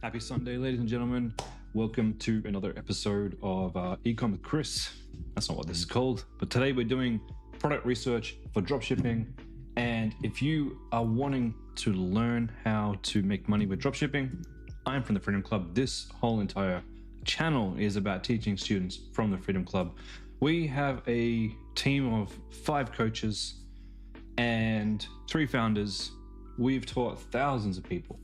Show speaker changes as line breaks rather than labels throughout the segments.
Happy Sunday, ladies and gentlemen. Welcome to another episode of Ecom with Chris. That's not what this is called, but today we're doing product research for dropshipping. And if you are wanting to learn how to make money with dropshipping, I'm from the Freedom Club. This whole entire channel is about teaching students from the Freedom Club. We have a team of 5 coaches and 3 founders. We've taught thousands of people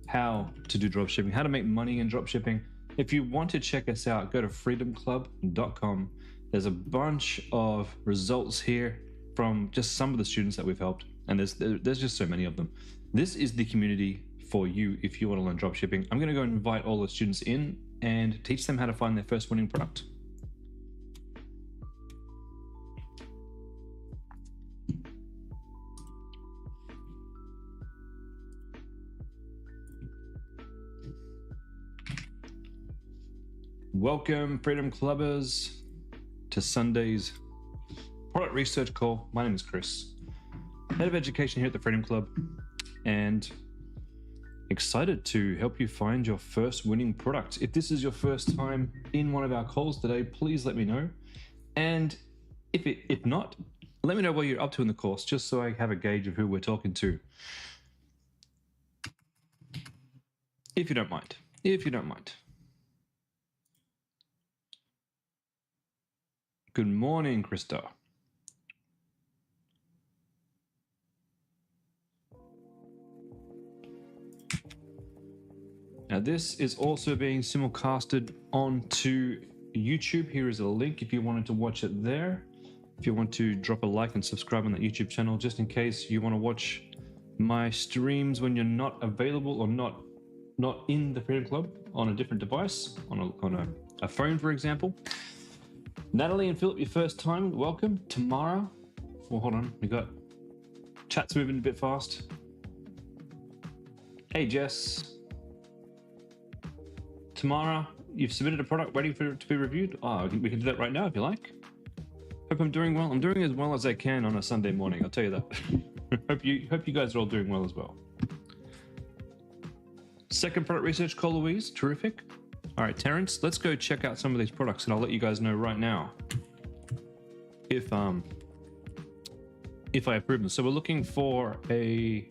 how to do dropshipping, how to make money in dropshipping. If you want to check us out, go to freedomclub.com. There's a bunch of results here from just some of the students that we've helped, and there's just so many of them. This is the community for you if you want to learn dropshipping. I'm going to go and invite all the students in and teach them how to find their first winning product. Welcome, Freedom Clubbers, to Sunday's product research call. My name is Chris, head of education here at the Freedom Club, and excited to help you find your first winning product. If this is your first time in one of our calls today, please let me know. And if not, let me know what you're up to in the course, just so I have a gauge of who we're talking to. If you don't mind. Good morning, Krista. Now, this is also being simulcasted onto YouTube. Here is a link if you wanted to watch it there. If you want to drop a like and subscribe on that YouTube channel, just in case you want to watch my streams when you're not available or not in the Freedom Club on a different device, on a phone, for example. Natalie and Philip, your first time, welcome. Tamara, well, hold on, we got chat's moving a bit fast. Hey, Jess. Tamara, you've submitted a product waiting for it to be reviewed. We can do that right now if you like. Hope I'm doing well. I'm doing as well as I can on a Sunday morning, I'll tell you that. Hope you guys are all doing well as well. Second product research call, Louise, terrific. All right, Terrence, let's go check out some of these products, and I'll let you guys know right now if I approve them. So we're looking for a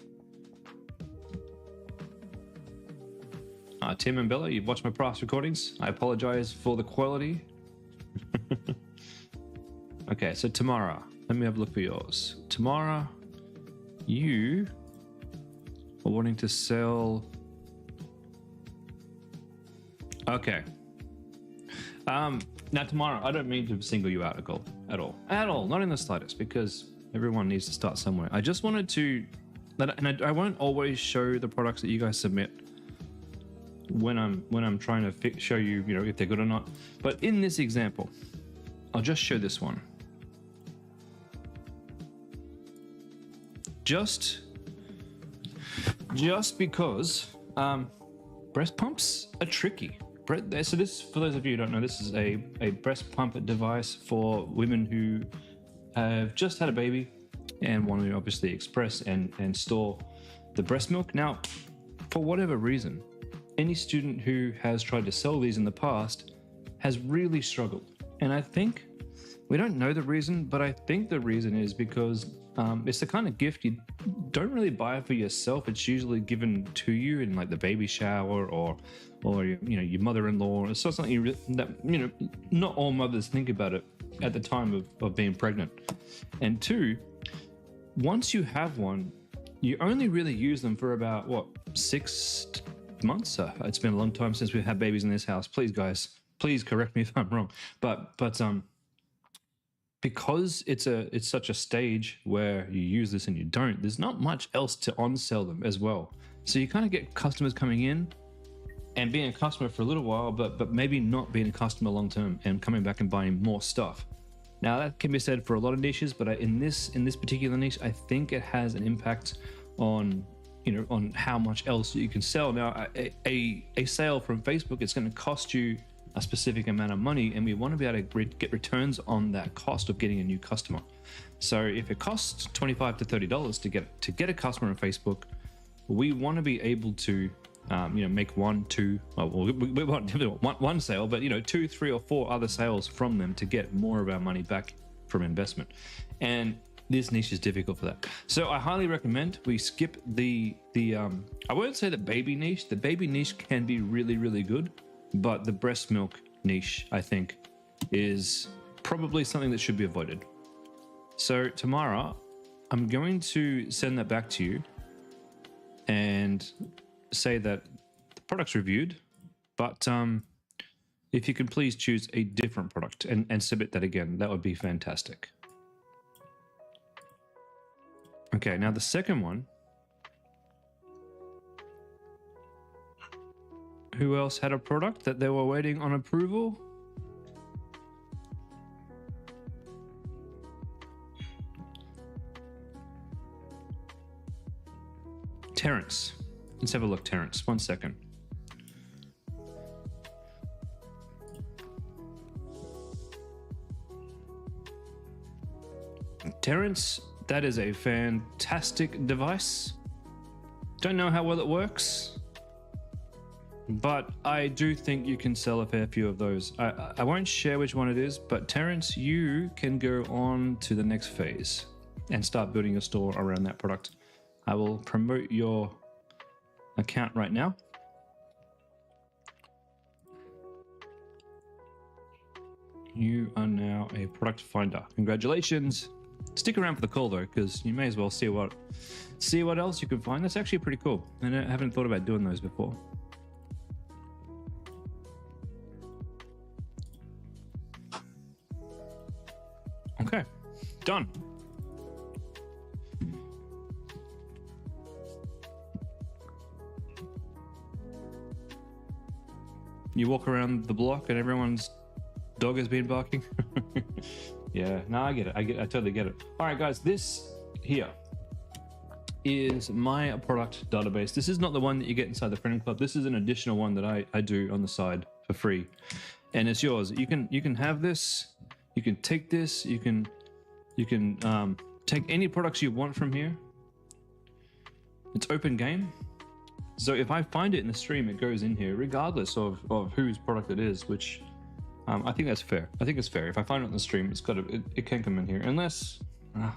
Tim and Bella. You've watched my past recordings. I apologize for the quality. Okay, so Tamara, let me have a look for yours. Tamara, you are wanting to sell. Okay. Now, Tamara, I don't mean to single you out at all, not in the slightest, because everyone needs to start somewhere. I just wanted to, and I won't always show the products that you guys submit when I'm trying to show you, if they're good or not. But in this example, I'll just show this one. Just because breast pumps are tricky. So this, for those of you who don't know, this is a breast pump device for women who have just had a baby and want to obviously express and store the breast milk. Now, for whatever reason, any student who has tried to sell these in the past has really struggled. And I think, we don't know the reason, but I think the reason is because it's the kind of gift you don't really buy for yourself. It's usually given to you in like the baby shower or your mother-in-law. It's not something that not all mothers think about it at the time of being pregnant. And 2, once you have one, you only really use them for about 6 months. It's been a long time since we've had babies in this house. Please, guys, please correct me if I'm wrong. But because it's such a stage where you use this and you don't, there's not much else to on-sell them as well. So you kind of get customers coming in and being a customer for a little while, but maybe not being a customer long-term and coming back and buying more stuff. Now, that can be said for a lot of niches, but in this particular niche, I think it has an impact on how much else you can sell. Now, a sale from Facebook, it's going to cost you a specific amount of money, and we want to be able to get returns on that cost of getting a new customer. So if it costs $25 to $30 to get a customer on Facebook, we want to be able to make one, two, well, we want one sale, but 2, 3, or 4 other sales from them to get more of our money back from investment. And this niche is difficult for that. So I highly recommend we skip the I won't say the baby niche. The baby niche can be really, really good, but the breast milk niche, I think, is probably something that should be avoided. So Tamara, I'm going to send that back to you and say that the product's reviewed, but if you can please choose a different product and submit that again, that would be fantastic. Okay, now the second one. Who else had a product that they were waiting on approval? Terrence. Let's have a look, Terrence. 1 second. Terrence, that is a fantastic device. Don't know how well it works, but I do think you can sell a fair few of those. I won't share which one it is, but Terrence, you can go on to the next phase and start building your store around that product. I will promote your account right now. You are now a product finder. Congratulations. Stick around for the call though, because you may as well see what else you can find. That's actually pretty cool. And I haven't thought about doing those before. Okay, done. You walk around the block and everyone's dog has been barking. Yeah, no, I get it. I totally get it. All right, guys, this here is my product database. This is not the one that you get inside the friend club. This is an additional one that I do on the side for free, and it's yours. You can have this. You can take this. You can take any products you want from here. It's open game. So if I find it in the stream, it goes in here, regardless of whose product it is, which I think that's fair. I think it's fair. If I find it in the stream, it can come in here, unless I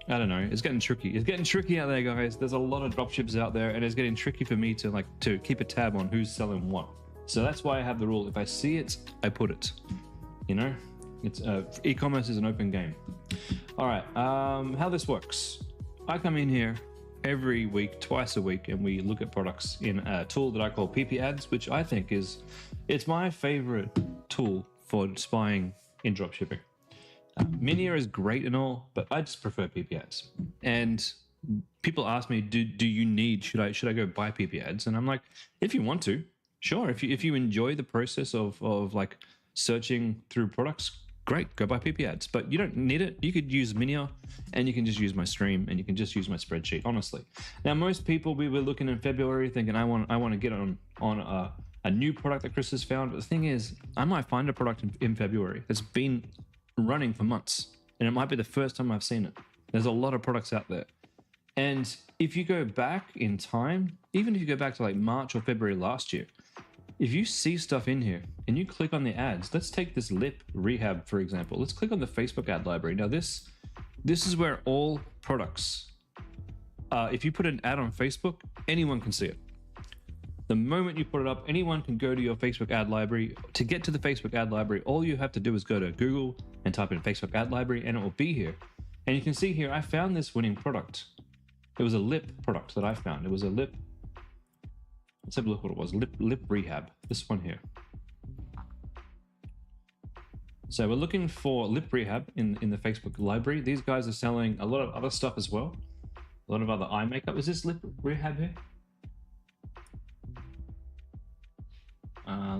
don't know. It's getting tricky. It's getting tricky out there, guys. There's a lot of dropships out there, and it's getting tricky for me to keep a tab on who's selling what. So that's why I have the rule: if I see it, I put it. It's e-commerce is an open game. All right. How this works? I come in here every week, twice a week, and we look at products in a tool that I call PiPi Ads, which I think it's my favorite tool for spying in dropshipping. Minia is great and all, but I just prefer PiPi Ads. And people ask me, should I go buy PiPi Ads? And I'm like, if you want to, sure. If you enjoy the process of like searching through products, great, go buy PiPi Ads. But you don't need it. You could use Minia, and you can just use my stream, and you can just use my spreadsheet, honestly. Now, most people, we were looking in February thinking, I want to get on a new product that Chris has found. But the thing is, I might find a product in February that's been running for months, and it might be the first time I've seen it. There's a lot of products out there. And if you go back in time, even if you go back to like March or February last year, if you see stuff in here and you click on the ads, let's take this lip rehab, for example. Let's click on the Facebook ad library. Now this is where all products, if you put an ad on Facebook, anyone can see it. The moment you put it up, anyone can go to your Facebook ad library. To get to the Facebook ad library, all you have to do is go to Google and type in Facebook ad library, and it will be here. And you can see here, I found this winning product. It was a lip product that I found. It was a lip. Let's have a look what it was. Lip rehab. This one here. So we're looking for lip rehab in the Facebook library. These guys are selling a lot of other stuff as well. A lot of other eye makeup. Is this lip rehab here?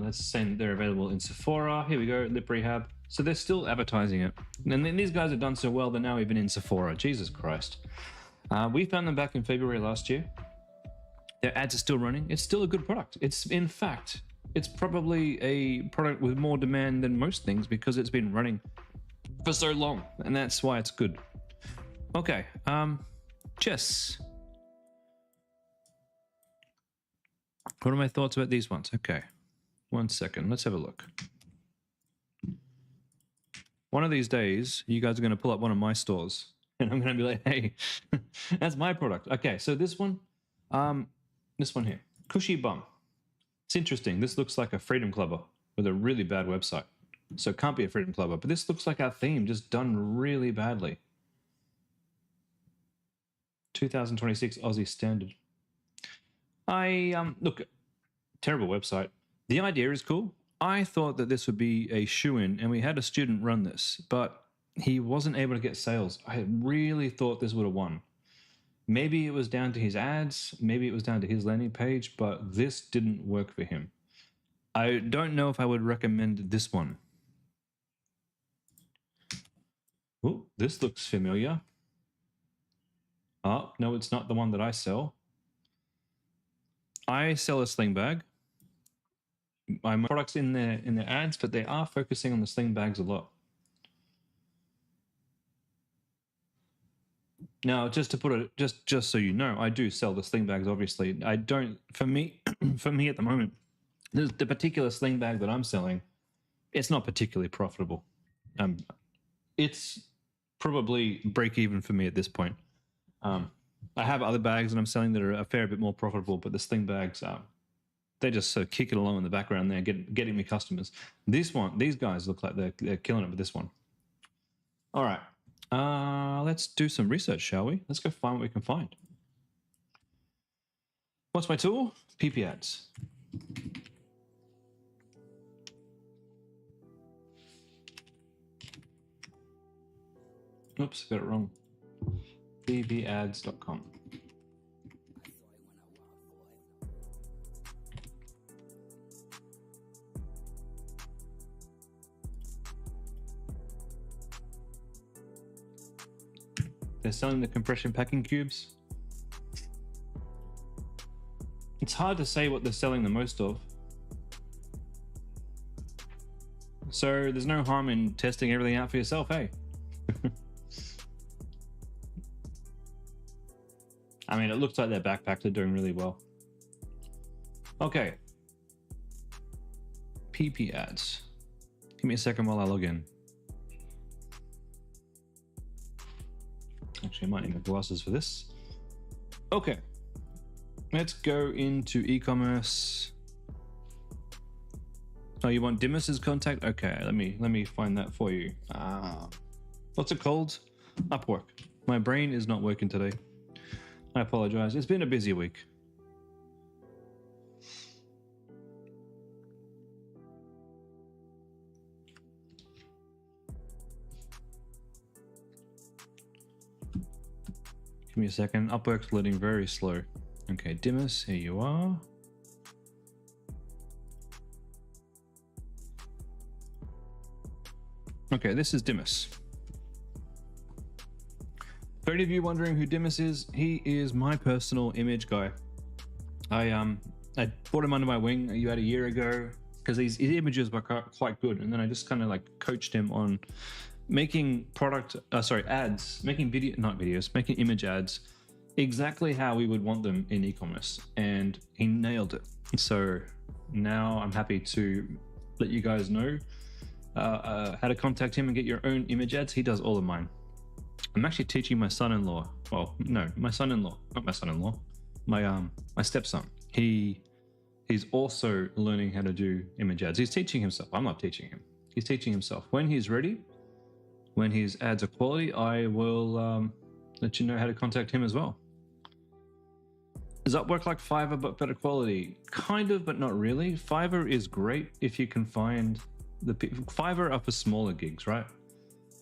Let's say they're available in Sephora. Here we go, lip rehab. So they're still advertising it. And then these guys have done so well, they're now even in Sephora. Jesus Christ. We found them back in February last year. Their ads are still running. It's still a good product. It's probably a product with more demand than most things because it's been running for so long, and that's why it's good. Okay, Jess. What are my thoughts about these ones? Okay, 1 second. Let's have a look. One of these days, you guys are going to pull up one of my stores, and I'm going to be like, "Hey, that's my product." Okay, so this one here, Cushy Bum. It's interesting. This looks like a Freedom Clubber with a really bad website, so it can't be a Freedom Clubber. But this looks like our theme, just done really badly. 2026 Aussie standard. Look, terrible website. The idea is cool. I thought that this would be a shoe-in, and we had a student run this, but he wasn't able to get sales. I really thought this would have won. Maybe it was down to his ads, maybe it was down to his landing page, but this didn't work for him. I don't know if I would recommend this one. Oh, this looks familiar. Oh, no, it's not the one that I sell. I sell a sling bag. My products in their ads, but they are focusing on the sling bags a lot. Now, just to put it, just so you know, I do sell the sling bags. Obviously, I don't. For me, for me at the moment, the particular sling bag that I'm selling, it's not particularly profitable. It's probably break even for me at this point. I have other bags that I'm selling that are a fair bit more profitable, but the sling bags they just sort of kick it along in the background there, getting me customers. These guys look like they're killing it with this one. All right, let's do some research, shall we? Let's go find what we can find. What's my tool? PiPi ads. Oops, got it wrong. PiPiads.com. They're selling the compression packing cubes. It's hard to say what they're selling the most of. So there's no harm in testing everything out for yourself, hey? I mean, it looks like their backpacks are doing really well. Okay. PiPi ads. Give me a second while I log in. Actually, I might need my glasses for this. Okay. Let's go into e-commerce. Oh, you want Dimas's contact? Okay, let me find that for you. What's it called? Upwork. My brain is not working today. I apologize. It's been a busy week. Give me a second. Upwork's loading very slow. Okay, Dimas, here you are. Okay, this is Dimas. For any of you wondering who Dimas is, he is my personal image guy. I brought him under my wing about a year ago because his images were quite good, and then I just kind of like coached him on making ads, making making image ads exactly how we would want them in e-commerce, and he nailed it. So now I'm happy to let you guys know how to contact him and get your own image ads. He does all of mine. I'm actually teaching my son-in-law. Well, no, my son-in-law, not my son-in-law. My stepson. He's also learning how to do image ads. He's teaching himself. I'm not teaching him. He's teaching himself. When he's ready, when his ads are quality, I will let you know how to contact him as well. Does Upwork like Fiverr but better quality? Kind of, but not really. Fiverr is great if you can find Fiverr are for smaller gigs, right?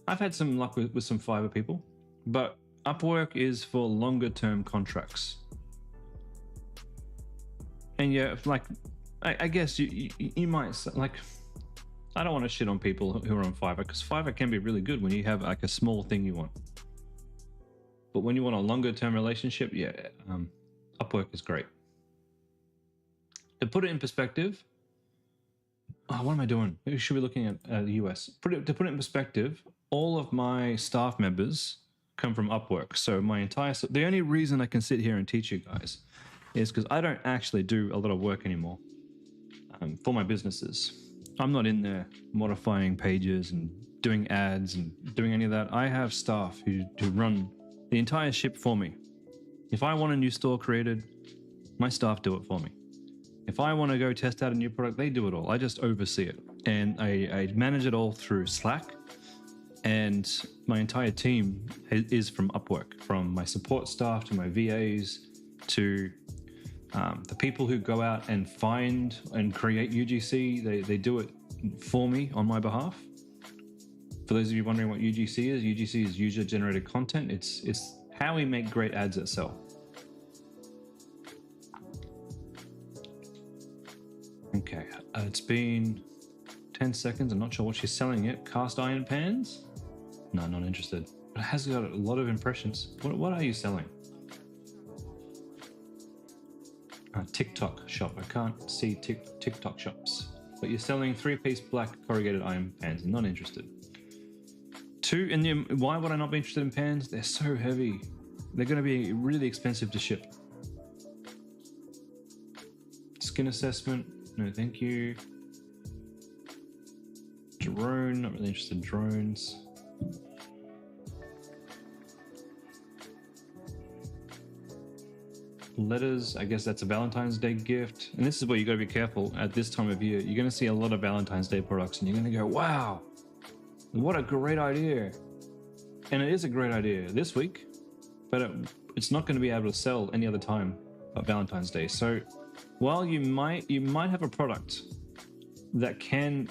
I've had some luck with some Fiverr people, but Upwork is for longer term contracts. And yeah, like I guess you might like, I don't want to shit on people who are on Fiverr, because Fiverr can be really good when you have like a small thing you want. But when you want a longer term relationship, yeah, Upwork is great. To put it in perspective, what am I doing? Maybe should be looking at the US. To put it in perspective, all of my staff members come from Upwork. So the only reason I can sit here and teach you guys is because I don't actually do a lot of work anymore for my businesses. I'm not in there modifying pages and doing ads and doing any of that. I have staff who run the entire ship for me. If I want a new store created, my staff do it for me. If I want to go test out a new product, they do it all. I just oversee it. And I manage it all through Slack. And my entire team is from Upwork, from my support staff to my VAs to the people who go out and find and create UGC. They do it for me on my behalf. For those of you wondering what UGC is user-generated content. It's how we make great ads that sell. Okay, it's been 10 seconds. I'm not sure what she's selling yet. Cast iron pans? No, not interested. But it has got a lot of impressions. What are you selling? TikTok shop. I can't see TikTok shops. But you're selling 3-piece black corrugated iron pans. I'm not interested. Why would I not be interested in pans? They're so heavy. They're going to be really expensive to ship. Skin assessment. No, thank you. Drone. Not really interested in drones. Letters, I guess that's a Valentine's Day gift. And this is where you got to be careful at this time of year. You're going to see a lot of Valentine's Day products and you're going to go, wow, what a great idea. And it is a great idea this week, but it's not going to be able to sell any other time but Valentine's Day. So while you might have a product that can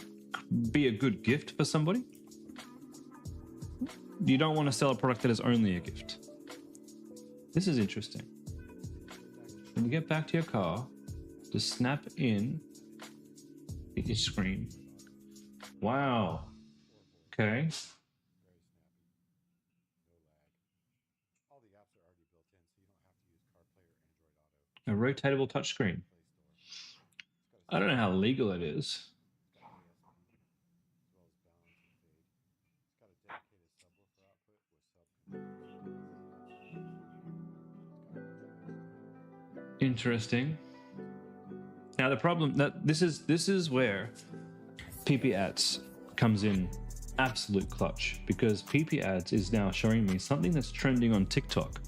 be a good gift for somebody, you don't want to sell a product that is only a gift. This is interesting. When you get back to your car, just snap in your screen. Wow. Okay. A rotatable touchscreen. I don't know how legal it is. Interesting. Now the problem that this is where PiPi ads comes in absolute clutch, because PiPi ads is now showing me something that's trending on TikTok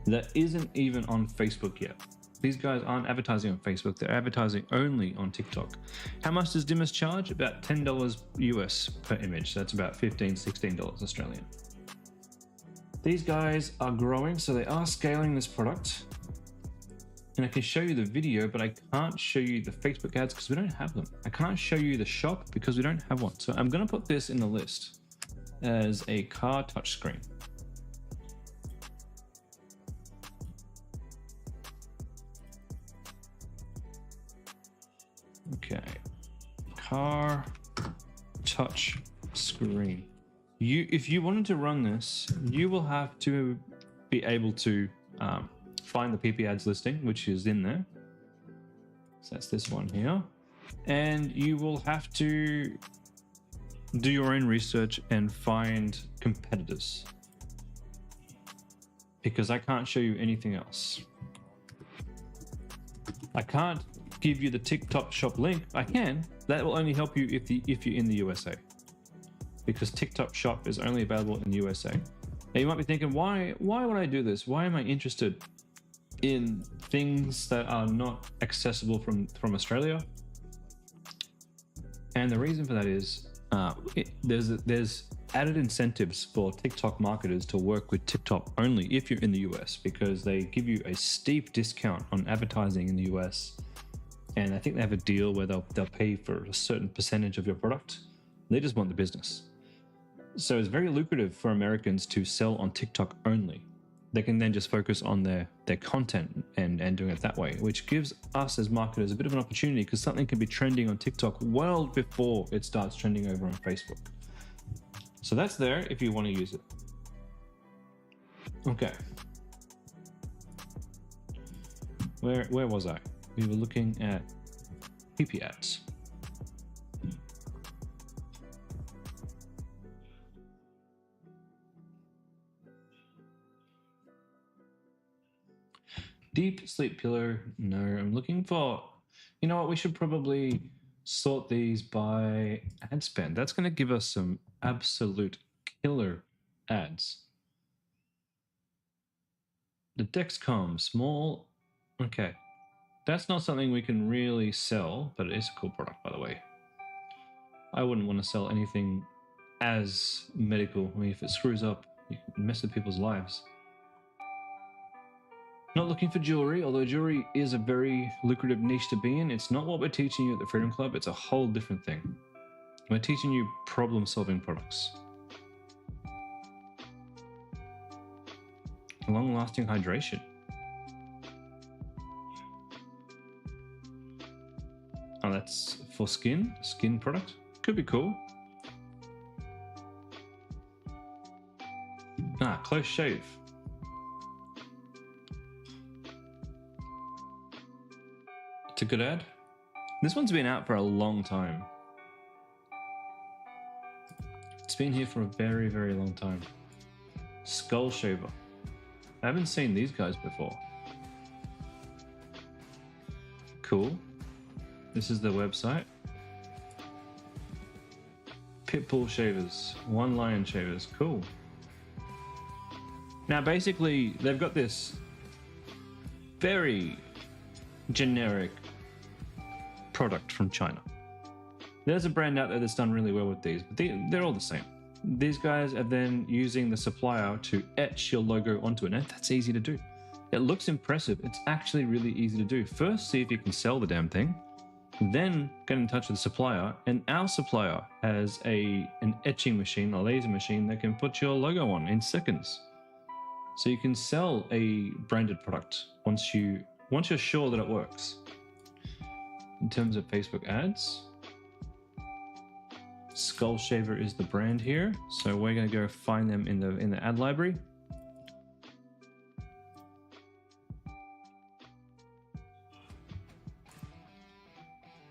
that isn't even on Facebook yet. These guys aren't advertising on Facebook, they're advertising only on TikTok. How much does Dimmers charge? About $10 US per image. That's about $15, $16 Australian. These guys are growing, so they are scaling this product. And I can show you the video, but I can't show you the Facebook ads because we don't have them. I can't show you the shop because we don't have one. So I'm going to put this in the list as a car touchscreen. Okay, car touch screen. If you wanted to run this, you will have to be able to find the PiPi ads listing, which is in there. So that's this one here. And you will have to do your own research and find competitors, because I can't show you anything else. I can't give you the TikTok shop link. I can. That will only help you if you're in the USA, because TikTok shop is only available in the USA. Now you might be thinking, why would I do this? Why am I interested in things that are not accessible from Australia? And the reason for that is there's added incentives for TikTok marketers to work with TikTok only if you're in the US, because they give you a steep discount on advertising in the US. And I think they have a deal where they'll pay for a certain percentage of your product. They just want the business. So it's very lucrative for Americans to sell on TikTok only. They can then just focus on their content and doing it that way, which gives us as marketers a bit of an opportunity, because something can be trending on TikTok well before it starts trending over on Facebook. So that's there if you want to use it. Okay. Where was I? We were looking at PiPi ads. Deep sleep pillow. No, I'm looking for. You know what? We should probably sort these by ad spend. That's going to give us some absolute killer ads. The Dexcom small. Okay, that's not something we can really sell, but it is a cool product, by the way. I wouldn't want to sell anything as medical. I mean, if it screws up, you can mess with people's lives. Not looking for jewelry, although jewelry is a very lucrative niche to be in. It's not what we're teaching you at the Freedom Club. It's a whole different thing. We're teaching you problem-solving products. Long-lasting hydration. Oh, that's for skin product. Could be cool. Ah, close shave. It's a good ad. This one's been out for a long time. It's been here for a very, very long time. Skull shaver. I haven't seen these guys before. Cool. This is their website. Pitbull shavers. One lion shavers. Cool. Now, basically, they've got this very generic product from China. There's a brand out there that's done really well with these, but they're all the same. These guys are then using the supplier to etch your logo onto it, and that's easy to do. It looks impressive. It's actually really easy to do. First, see if you can sell the damn thing. Then get in touch with the supplier, and our supplier has an etching machine, a laser machine that can put your logo on in seconds. So you can sell a branded product once you're sure that it works. In terms of Facebook ads, Skull Shaver is the brand here, so we're going to go find them in the ad library.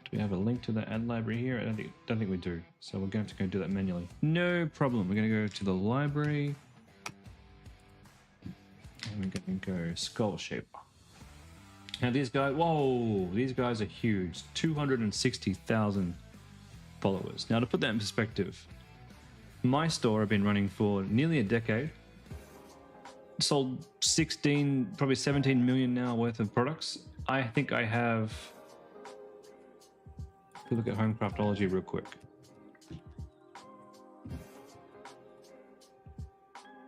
Do we have a link to the ad library here? I don't think we do, so we're going to have to go do that manually. No problem. We're going to go to the library. And we're going to go Skull Shaver. Now these guys, whoa, these guys are huge. 260,000 followers. Now to put that in perspective, my store I've been running for nearly a decade. Sold 16, probably 17 million now worth of products. I think I have, if we look at Home Craftology real quick.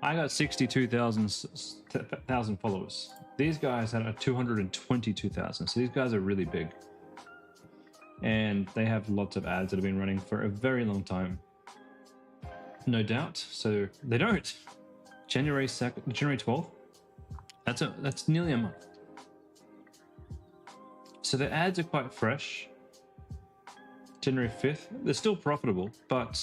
I got 62,000 followers. These guys had 222,000. So these guys are really big. And they have lots of ads that have been running for a very long time. No doubt. So they don't. January 12th. That's nearly a month. So the ads are quite fresh. January 5th. They're still profitable, but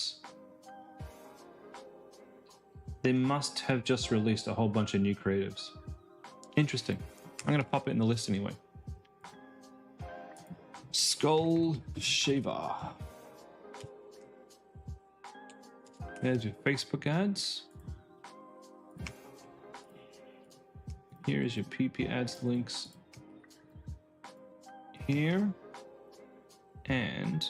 they must have just released a whole bunch of new creatives. Interesting. I'm going to pop it in the list anyway. Skull Shaver. There's your Facebook ads. Here is your PiPi ads links. Here. And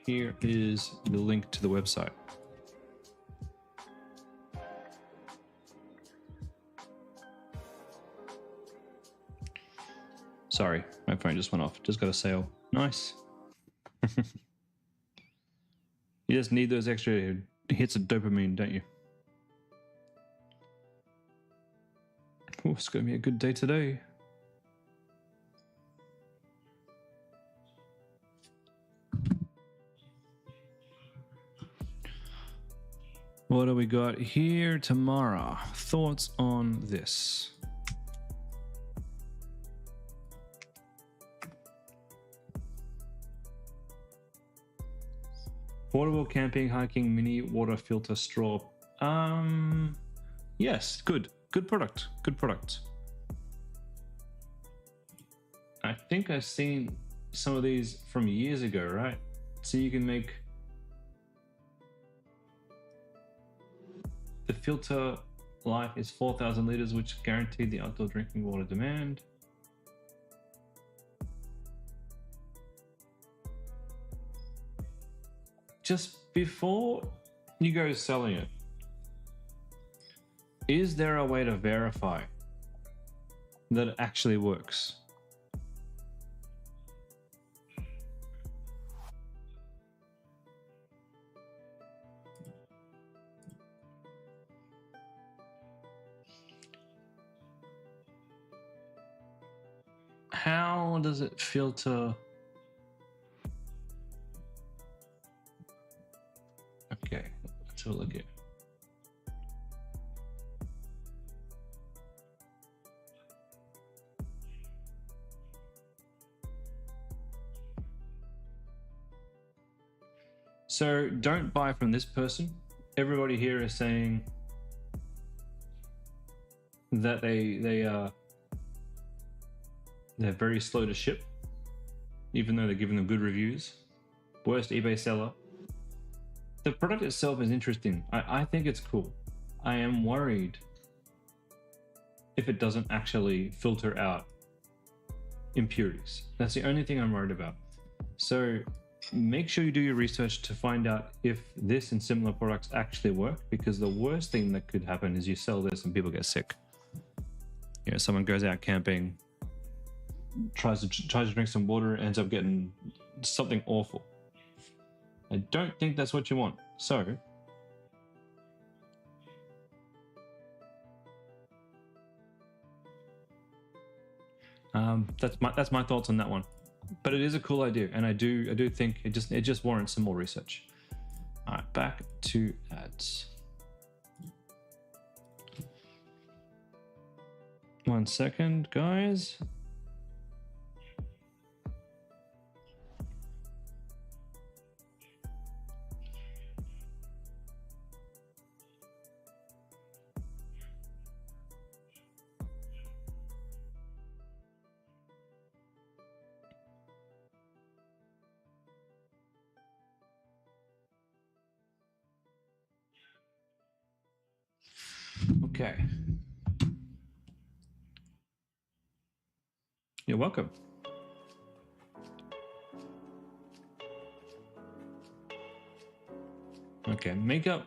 here is the link to the website. Sorry, my phone just went off. Just got a sale. Nice. You just need those extra hits of dopamine, don't you? Oh, it's going to be a good day today. What do we got here? Tamara, thoughts on this? Portable camping, hiking, mini water filter straw. Yes, good product. Good product. I think I've seen some of these from years ago, right? So you can make the filter life is 4,000 liters, which guaranteed the outdoor drinking water demand. Just before you go selling it, is there a way to verify that it actually works? How does it filter? Okay, let's have a look here. So don't buy from this person. Everybody here is saying that they're very slow to ship, even though they're giving them good reviews. Worst eBay seller. The product itself is interesting. I think it's cool. I am worried if it doesn't actually filter out impurities. That's the only thing I'm worried about. So make sure you do your research to find out if this and similar products actually work, because the worst thing that could happen is you sell this and people get sick. You know, someone goes out camping, tries to drink some water, ends up getting something awful. I don't think that's what you want. So that's my thoughts on that one. But it is a cool idea, and I do think it just warrants some more research. All right, back to ads. 1 second, guys. Okay. You're welcome. Okay, makeup.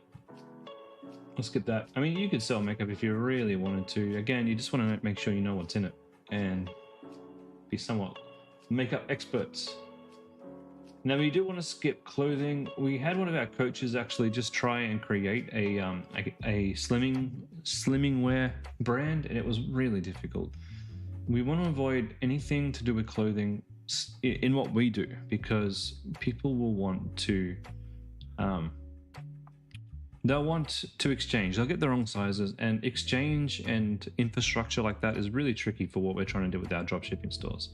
Let's get that. I mean, you could sell makeup if you really wanted to. Again, you just want to make sure you know what's in it and be somewhat makeup experts. Now, we do want to skip clothing. We had one of our coaches actually just try and create a slimming wear brand, and it was really difficult. We want to avoid anything to do with clothing in what we do, because people will want to they'll want to exchange. They'll get the wrong sizes, and exchange and infrastructure like that is really tricky for what we're trying to do with our dropshipping stores.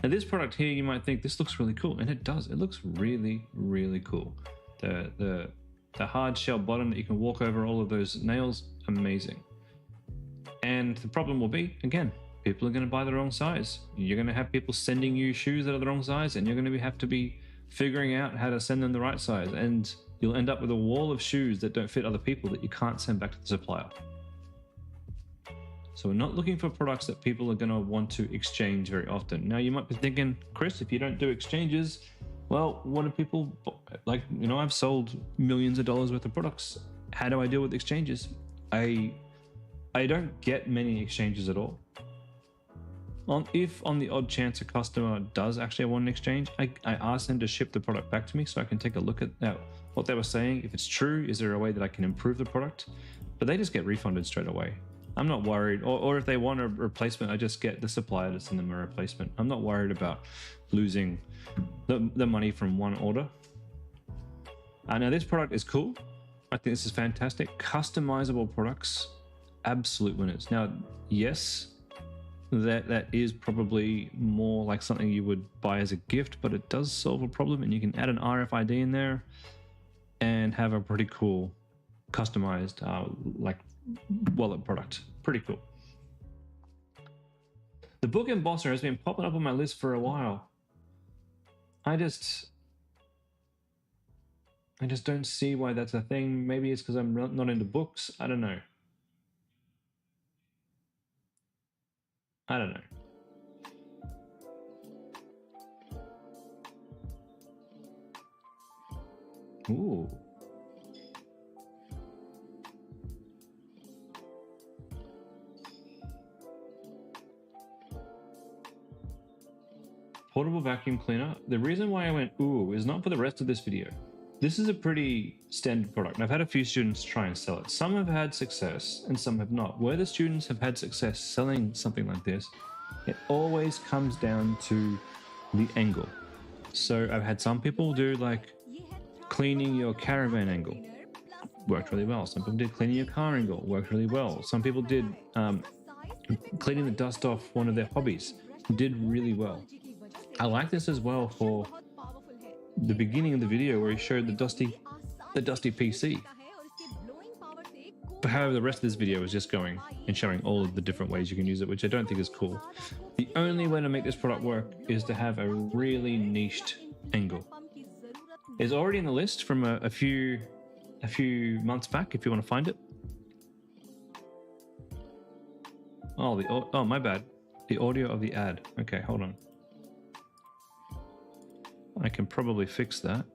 Now, this product here, you might think this looks really cool, and it does. It looks really, really cool. The hard shell bottom that you can walk over all of those nails, amazing. And the problem will be, again, people are going to buy the wrong size. You're going to have people sending you shoes that are the wrong size, and you're going to have to be figuring out how to send them the right size. And you'll end up with a wall of shoes that don't fit other people that you can't send back to the supplier. So we're not looking for products that people are going to want to exchange very often. Now, you might be thinking, Chris, if you don't do exchanges, well, what do people like? You know, I've sold millions of dollars worth of products. How do I deal with exchanges? I don't get many exchanges at all. If on the odd chance a customer does actually want an exchange, I ask them to ship the product back to me so I can take a look at what they were saying. If it's true, is there a way that I can improve the product? But they just get refunded straight away. I'm not worried. Or if they want a replacement, I just get the supplier to send them a replacement. I'm not worried about losing the money from one order. Now, this product is cool. I think this is fantastic. Customizable products, absolute winners. Now, yes, that is probably more like something you would buy as a gift, but it does solve a problem, and you can add an RFID in there and have a pretty cool customized like wallet product. Pretty cool. The book embosser has been popping up on my list for a while. I just don't see why that's a thing. Maybe it's because I'm not into books. I don't know. I don't know. Ooh. Portable vacuum cleaner. The reason why I went ooh is not for the rest of this video. This is a pretty standard product, and I've had a few students try and sell it. Some have had success and some have not. Where the students have had success selling something like this, it always comes down to the angle. So I've had some people do like cleaning your caravan angle, worked really well. Some people did cleaning your car angle, worked really well. Some people did cleaning the dust off one of their hobbies, did really well. I like this as well for the beginning of the video where he showed the dusty PC. But however, the rest of this video is just going and showing all of the different ways you can use it, which I don't think is cool. The only way to make this product work is to have a really niched angle. It's already in the list from a few months back if you want to find it. Oh, my bad. The audio of the ad. Okay, hold on. I can probably fix that.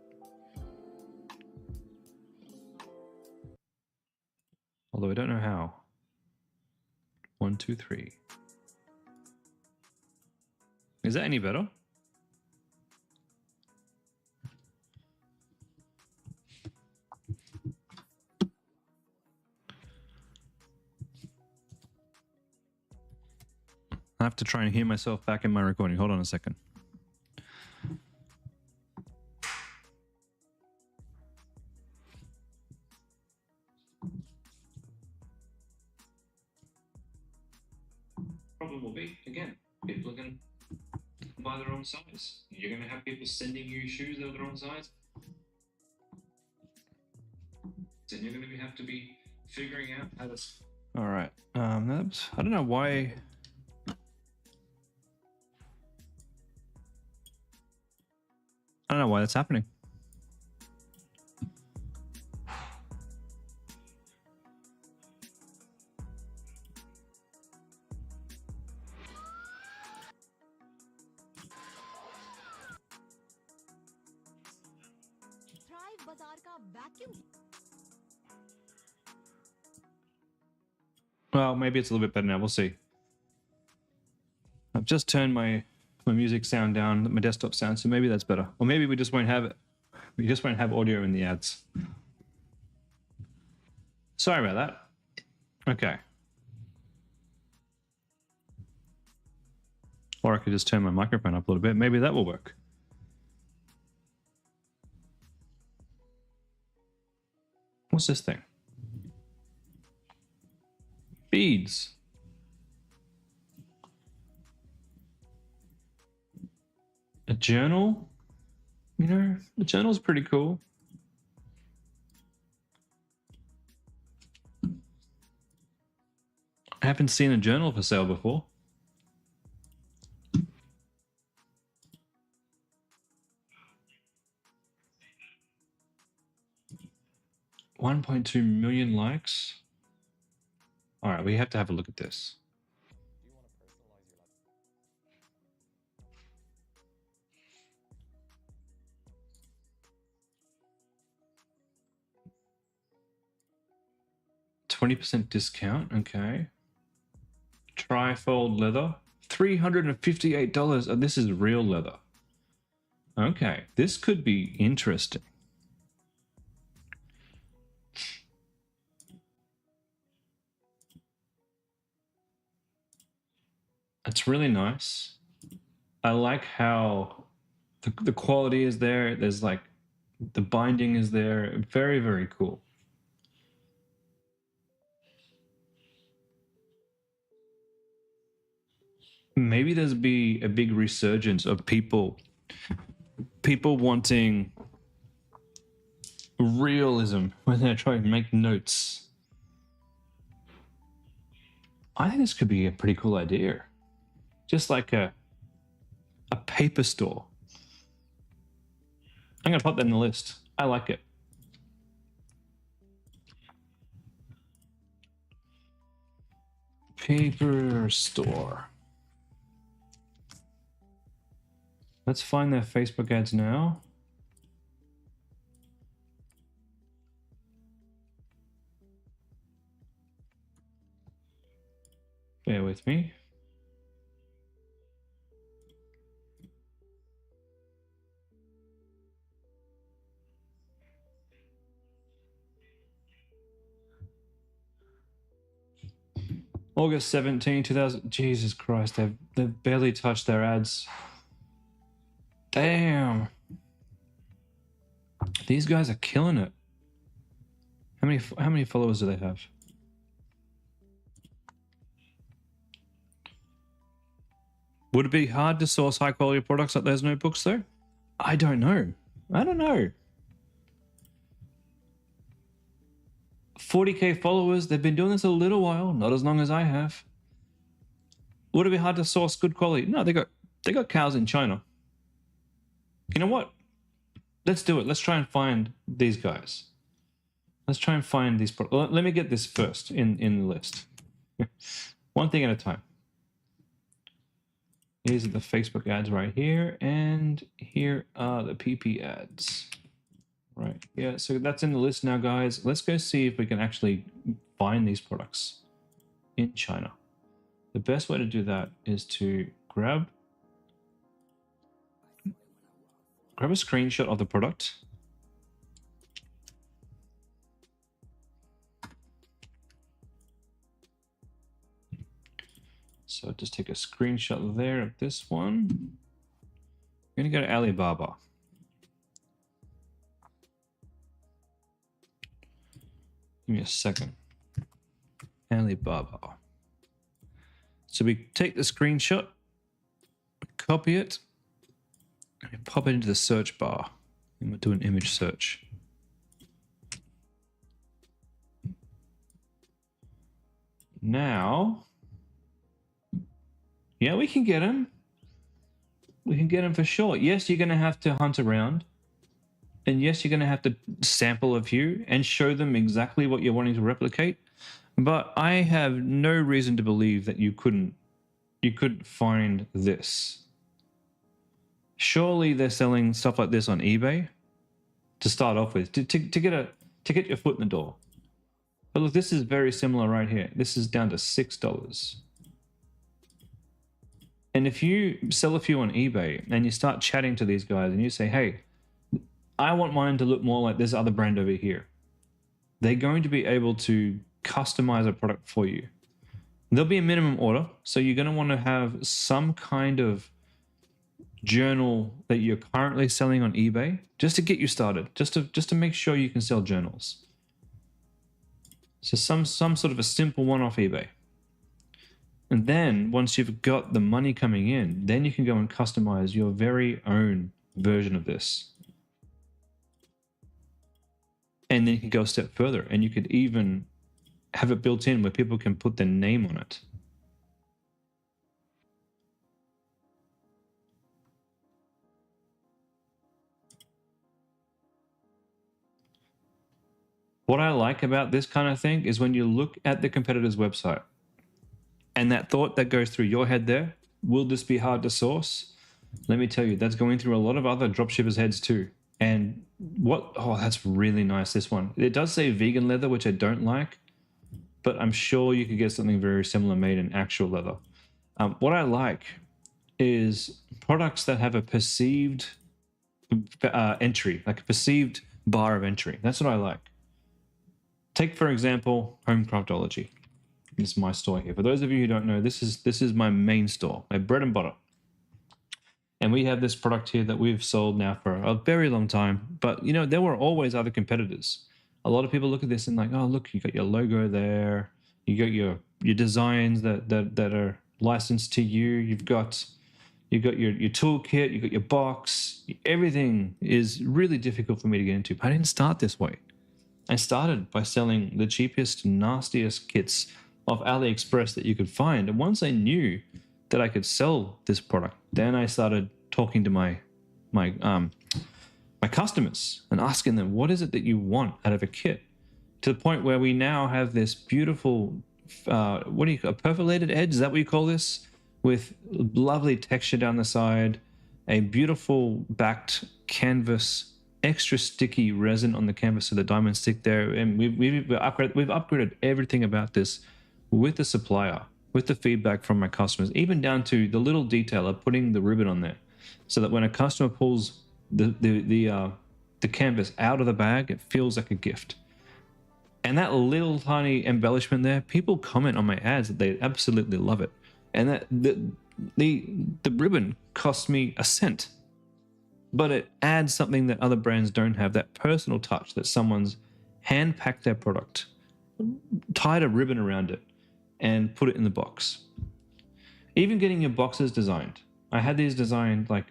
Although I don't know how. 1, 2, 3. Is that any better? I have to try and hear myself back in my recording. Hold on a second. Problem will be, again, people are going to buy the wrong size. You're going to have people sending you shoes that are the wrong size. Then you're going to have to be figuring out how to... All right. I don't know why... I don't know why that's happening. Well, maybe it's a little bit better now. We'll see. I've just turned my music sound down, my desktop sound, so maybe that's better. Or maybe we just won't have it. We just won't have audio in the ads. Sorry about that. Okay. Or I could just turn my microphone up a little bit. Maybe that will work. What's this thing? Beads. A journal? You know, the journal's pretty cool. I haven't seen a journal for sale before. $1.2 million likes. All right, we have to have a look at this. 20% discount, okay. Trifold leather, $358. Oh, this is real leather. Okay, this could be interesting. It's really nice. I like how the quality is there. There's like the binding is there. Very, very cool. Maybe there's be a big resurgence of people wanting realism when they're trying to make notes. I think this could be a pretty cool idea. Just like a paper store. I'm going to put that in the list. I like it. Paper store. Let's find their Facebook ads now. Bear with me. August 17, 2000. Jesus Christ, they've barely touched their ads. Damn. These guys are killing it. How many followers do they have? Would it be hard to source high quality products like those notebooks though? I don't know. 40k followers. They've been doing this a little while, not as long as I have. Would it be hard to source good quality? No, they got cows in China. You know what? Let's do it. Let's try and find these guys. Let's try and find these products. Let me get this first in the list. One thing at a time. These are the Facebook ads right here, and here are the PiPi ads. Right, yeah, so that's in the list now, guys. Let's go see if we can actually find these products in China. The best way to do that is to grab a screenshot of the product. So just take a screenshot there of this one. I'm going to go to Alibaba. Give me a second. Alibaba. So we take the screenshot, copy it, and we pop it into the search bar. And we'll do an image search. Now, yeah, we can get him. We can get him for sure. Yes, you're going to have to hunt around. And yes, you're going to have to sample a few and show them exactly what you're wanting to replicate. But I have no reason to believe that you couldn't find this. Surely they're selling stuff like this on eBay to start off with, to get your foot in the door. But look, this is very similar right here. This is down to $6. And if you sell a few on eBay and you start chatting to these guys and you say, hey, I want mine to look more like this other brand over here, they're going to be able to customize a product for you. There'll be a minimum order, so you're going to want to have some kind of journal that you're currently selling on eBay just to get you started, just to make sure you can sell journals. So some sort of a simple one off eBay. And then once you've got the money coming in, then you can go and customize your very own version of this. And then you can go a step further, and you could even have it built in where people can put their name on it. What I like about this kind of thing is when you look at the competitor's website and that thought that goes through your head there, will this be hard to source? Let me tell you, that's going through a lot of other dropshippers' heads too. And oh, that's really nice, this one. It does say vegan leather, which I don't like, but I'm sure you could get something very similar made in actual leather. What I like is products that have a perceived entry, like a perceived bar of entry. That's what I like. Take, for example, Home Craftology. This is my store here. For those of you who don't know, this is my main store, my bread and butter. And we have this product here that we've sold now for a very long time. But, you know, there were always other competitors. A lot of people look at this and like, oh, look, you got your logo there. You got your designs that are licensed to you. You've got your toolkit. You got your box. Everything is really difficult for me to get into. But I didn't start this way. I started by selling the cheapest, nastiest kits off AliExpress that you could find. And once I knew that I could sell this product, then I started talking to my customers and asking them, what is it that you want out of a kit? To the point where we now have this beautiful, what do you call a perforated edge? Is that what you call this? With lovely texture down the side, a beautiful backed canvas, extra sticky resin on the canvas so the diamonds stick there. And we've upgraded everything about this with the supplier, with the feedback from my customers, even down to the little detail of putting the ribbon on there, so that when a customer pulls the canvas out of the bag, it feels like a gift. And that little tiny embellishment there, people comment on my ads that they absolutely love it. And that the ribbon cost me a cent, but it adds something that other brands don't have, that personal touch that someone's hand packed their product, tied a ribbon around it, and put it in the box. Even getting your boxes designed. I had these designed like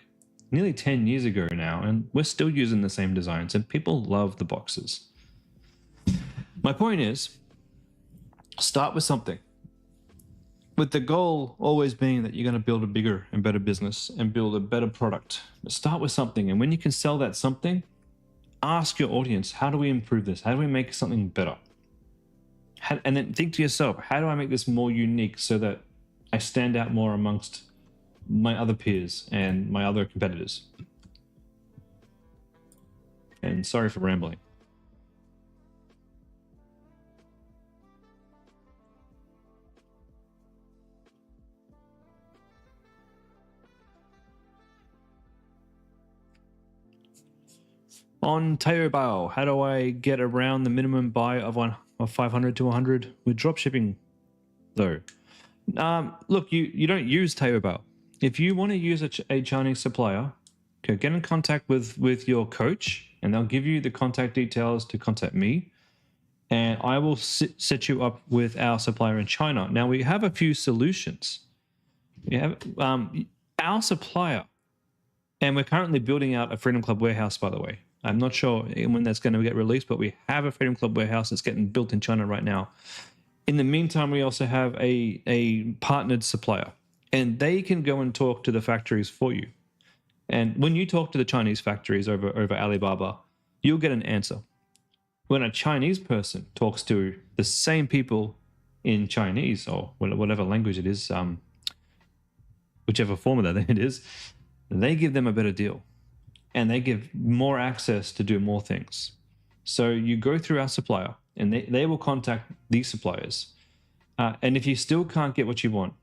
nearly 10 years ago now, and we're still using the same designs, and people love the boxes. My point is, start with something, with the goal always being that you're going to build a bigger and better business and build a better product. But start with something, and when you can sell that something, ask your audience, how do we improve this? How do we make something better? And then think to yourself, how do I make this more unique so that I stand out more amongst my other peers and my other competitors? And sorry for rambling. On Taobao, how do I get around the minimum buy of 500 to 100 with dropshipping, though? Look, you don't use Taobao. If you want to use a Chinese supplier, okay, get in contact with your coach, and they'll give you the contact details to contact me, and I will set you up with our supplier in China. Now, we have a few solutions. We have our supplier, and we're currently building out a Freedom Club warehouse, by the way. I'm not sure when that's going to get released, but we have a Freedom Club warehouse that's getting built in China right now. In the meantime, we also have a partnered supplier, and they can go and talk to the factories for you. And when you talk to the Chinese factories over Alibaba, you'll get an answer. When a Chinese person talks to the same people in Chinese, or whatever language it is, whichever form of that it is, they give them a better deal. And they give more access to do more things. So you go through our supplier, and they will contact these suppliers. And if you still can't get what you want,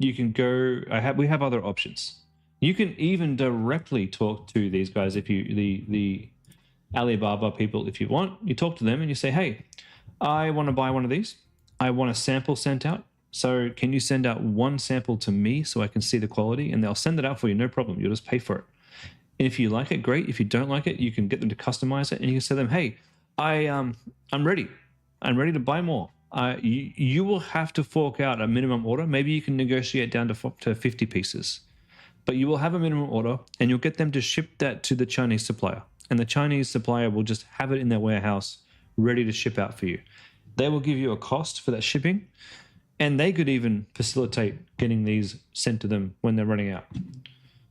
you can go. We have other options. You can even directly talk to these guys if you the Alibaba people. If you want, you talk to them and you say, "Hey, I want to buy one of these. I want a sample sent out. So can you send out one sample to me so I can see the quality?" And they'll send it out for you, no problem. You'll just pay for it. And if you like it, great. If you don't like it, you can get them to customize it, and you can say to them, "Hey, I'm ready. I'm ready to buy more." You will have to fork out a minimum order. Maybe you can negotiate down to 50 pieces, but you will have a minimum order, and you'll get them to ship that to the Chinese supplier, and the Chinese supplier will just have it in their warehouse ready to ship out for you. They will give you a cost for that shipping, and they could even facilitate getting these sent to them when they're running out.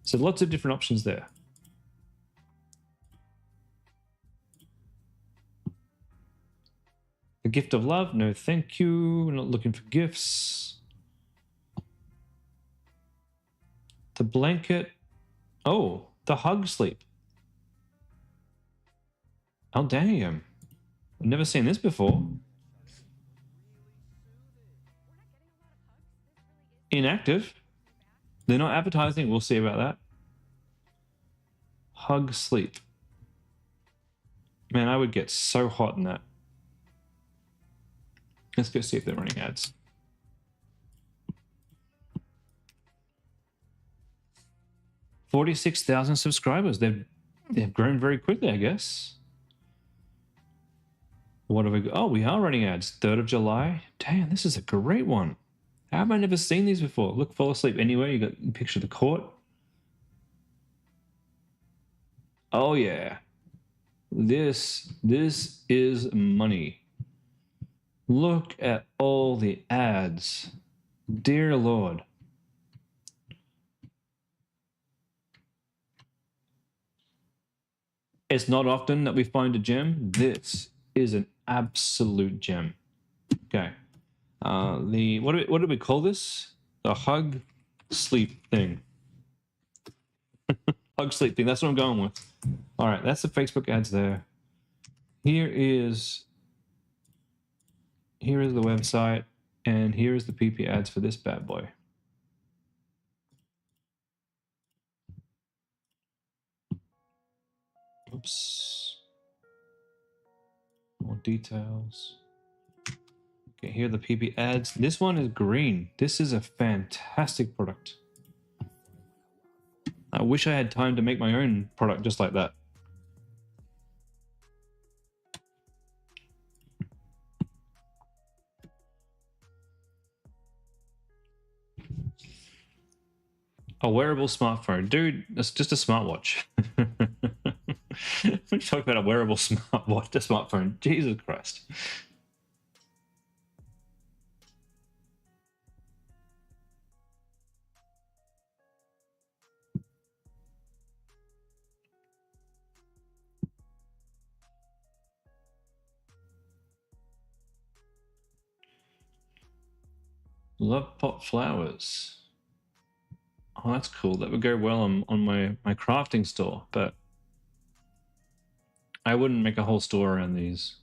So lots of different options there. The gift of love, no thank you. We're not looking for gifts. The blanket. Oh, the hug sleep. Oh, damn. I've never seen this before. Inactive. They're not advertising. We'll see about that. Hug sleep. Man, I would get so hot in that. Let's go see if they're running ads. $46,000 subscribers. They've grown very quickly, I guess. What have we got? Oh, we are running ads. 3rd of July. Damn, this is a great one. How have I never seen these before? Look, fall asleep anywhere. You got a picture of the court. Oh yeah. This is money. Look at all the ads. Dear Lord. It's not often that we find a gem. This is an absolute gem. Okay. What do we call this? The hug sleep thing. Hug sleep thing. That's what I'm going with. All right, that's the Facebook ads there. Here is the website, and here is the PiPi ads for this bad boy. Oops. More details. Okay, here are the PiPi ads. This one is green. This is a fantastic product. I wish I had time to make my own product just like that. A wearable smartphone. Dude, that's just a smartwatch. When you talk about a wearable smartwatch, a smartphone, Jesus Christ. Love pot flowers. Oh, that's cool. That would go well on my crafting store, but I wouldn't make a whole store around these.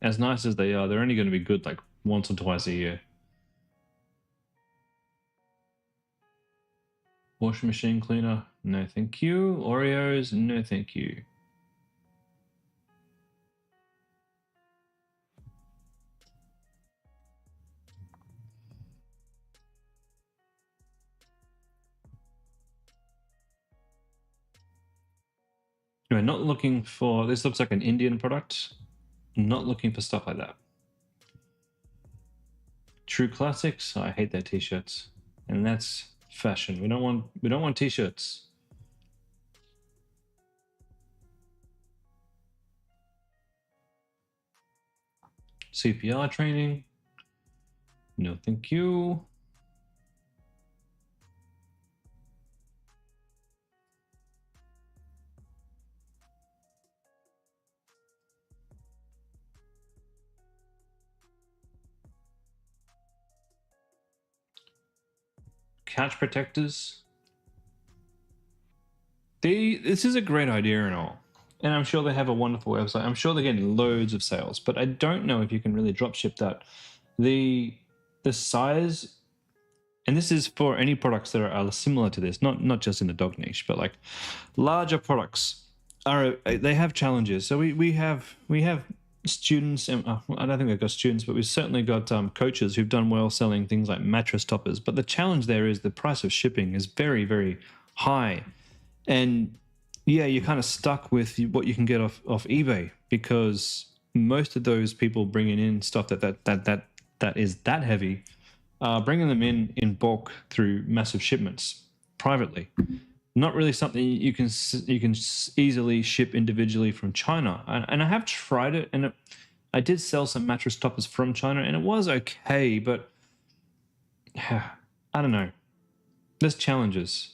As nice as they are, they're only going to be good like once or twice a year. Washing machine cleaner, no thank you. Oreos, no thank you. We're not looking for, this looks like an Indian product. Not looking for stuff like that. True classics, I hate their t-shirts. And that's fashion. We don't want t-shirts. CPR training. No, thank you. Couch protectors. This is a great idea and all. And I'm sure they have a wonderful website. I'm sure they're getting loads of sales, but I don't know if you can really drop ship that. The size, and this is for any products that are similar to this, not just in the dog niche, but like larger products they have challenges. So we have students, and I don't think we've got students, but we've certainly got coaches who've done well selling things like mattress toppers. But the challenge there is the price of shipping is very, very high. And yeah, you're kind of stuck with what you can get off eBay, because most of those people bringing in stuff that is that heavy, bringing them in bulk through massive shipments privately. Not really something you can easily ship individually from China. And I have tried it, and I did sell some mattress toppers from China, and it was okay, but I don't know. There's challenges.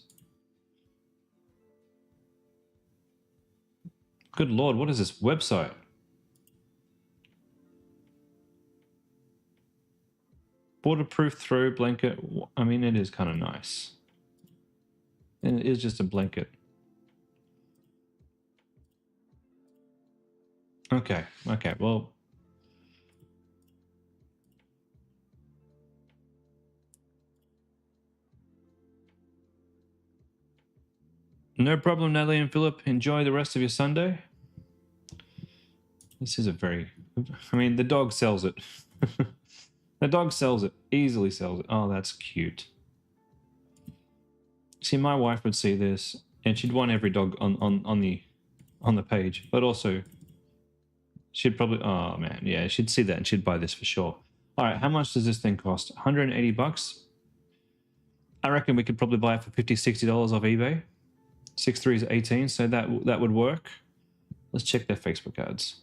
Good Lord, what is this website? Waterproof throw blanket. I mean, it is kind of nice. And it is just a blanket. Okay, well. No problem, Natalie and Philip. Enjoy the rest of your Sunday. This is a very... I mean, the dog sells it. The dog sells it. Easily sells it. Oh, that's cute. See, my wife would see this, and she'd want every dog on the page, but also she'd probably, oh man, yeah, she'd see that and she'd buy this for sure. All right, how much does this thing cost? 180 bucks. I reckon we could probably buy it for $50, $60 off eBay. 6.3 is 18, so that would work. Let's check their Facebook ads.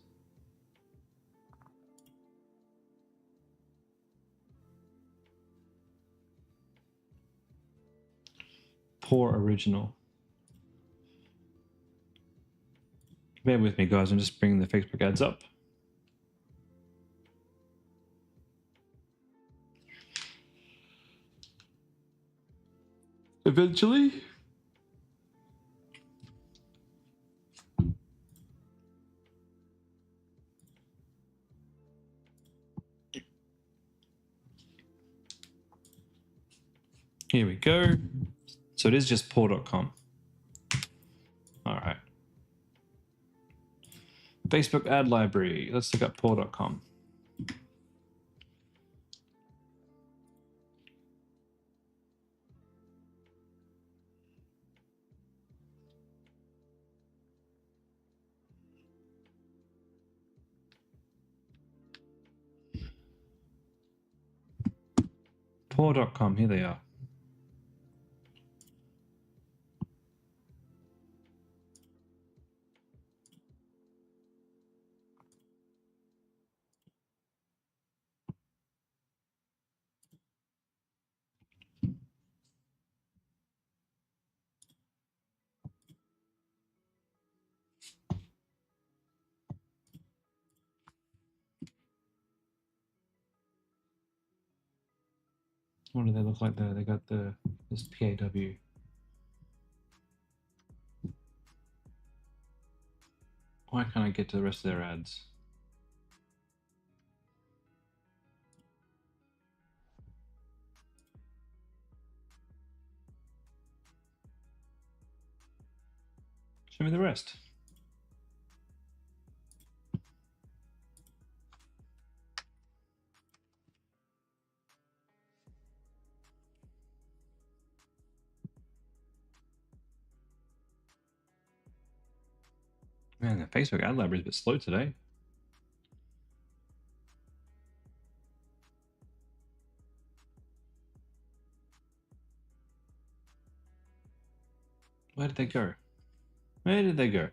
Poor original. Bear with me, guys. I'm just bringing the Facebook ads up. Eventually. Here we go. So it is just paw.com. All right. Facebook ad library. Let's look up paw.com. Paw.com, here they are. What do they look like there? They got this PAW. Why can't I get to the rest of their ads? Show me the rest. Man, the Facebook ad library is a bit slow today. Where did they go? Where did they go?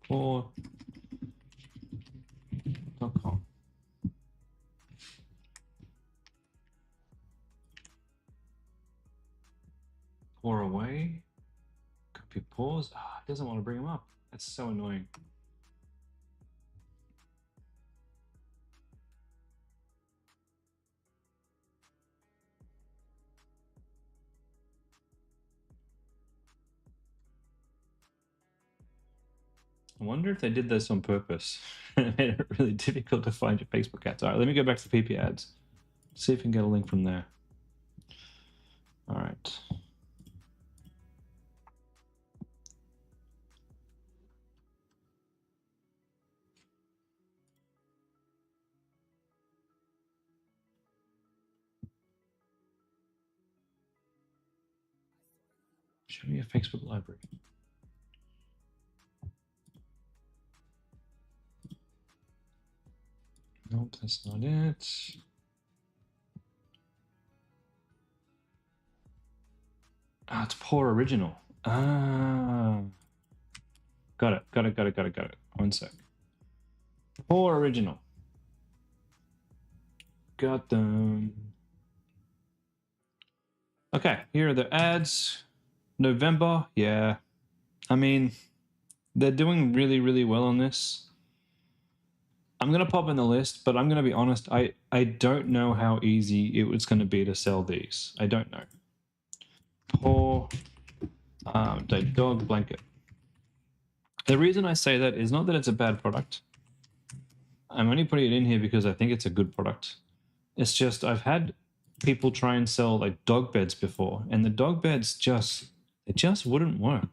Paw.com. Paw away. Copy pause. Ah, it doesn't want to bring them up. That's so annoying. I wonder if they did this on purpose. It made it really difficult to find your Facebook ads. All right, let me go back to PiPi ads. See if we can get a link from there. All right. Show me a Facebook library. Nope, that's not it. Ah, it's Paw Original. Ah. Got it. One sec. Paw Original. Got them. Okay, here are the ads. November, yeah. I mean, they're doing really, really well on this. I'm going to pop in the list, but I'm going to be honest. I don't know how easy it was going to be to sell these. I don't know. Paw dog blanket. The reason I say that is not that it's a bad product. I'm only putting it in here because I think it's a good product. It's just I've had people try and sell like dog beds before, and the dog beds just wouldn't work.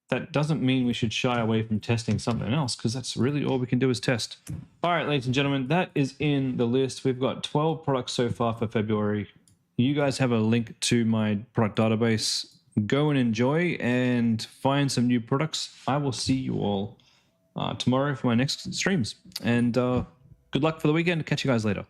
That doesn't mean we should shy away from testing something else, because that's really all we can do is test. All right, ladies and gentlemen, that is in the list. We've got 12 products so far for February. You guys have a link to my product database. Go and enjoy and find some new products. I will see you all tomorrow for my next streams. And good luck for the weekend. Catch you guys later.